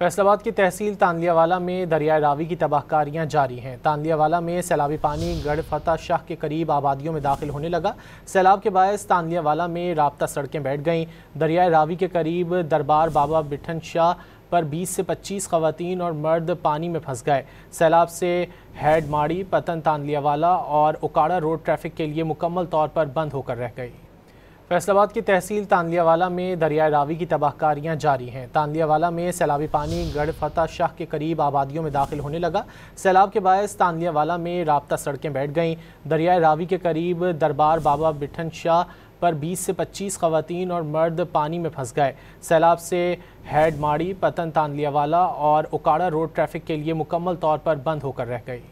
फैसलाबाद की तहसील तांदियावाला में दरियाए रावी की तबाहकारियां जारी हैं। तांदियावाला में सैलाबी पानी गढ़ फतह शाह के करीब आबादियों में दाखिल होने लगा। सैलाब के बायस तांदियावाला में राब्ता सड़कें बैठ गईं। दरियाए रावी के करीब दरबार बाबा बिठन शाह पर 20 से 25 खवातीन और मर्द पानी में फंस गए। सैलाब से हैड माड़ी, पतन, तांदियावाला और उकाड़ा रोड ट्रैफिक के लिए मुकम्मल तौर पर बंद होकर रह गई। फैसलाबाद की तहसील तांदियावाला में दरियाए रावी की तबाहकारियां जारी हैं। तांदियावाला में सैलाबी पानी गढ़ फतह शाह के करीब आबादियों में दाखिल होने लगा। सैलाब के बायस तांदियावाला में राब्ता सड़कें बैठ गईं। दरियाए रावी के करीब दरबार बाबा बिठन शाह पर 20 से 25 खवातीन और मर्द पानी में फंस गए। सैलाब से हैड माड़ी, पतन, तांदियावाला और उकाड़ा रोड ट्रैफिक के लिए मुकम्मल तौर पर बंद होकर रह गई।